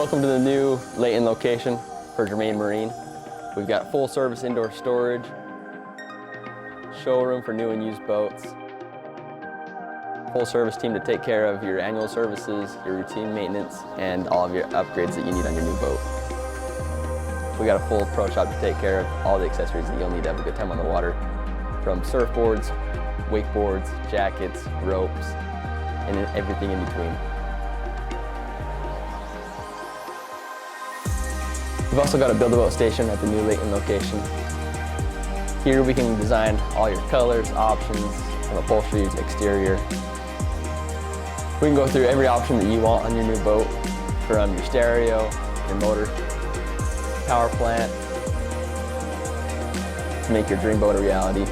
Welcome to the new Layton location for Germaine Marine. We've got full service indoor storage, showroom for new and used boats, full service team to take care of your annual services, your routine maintenance, and all of your upgrades that you need on your new boat. We got a full pro shop to take care of all the accessories that you'll need to have a good time on the water, from surfboards, wakeboards, jackets, ropes, and everything in between. We've also got a build-a-boat station at the new Layton location. Here we can design all your colors, options, from upholstery to exterior. We can go through every option that you want on your new boat, from your stereo, your motor, power plant, to make your dream boat a reality.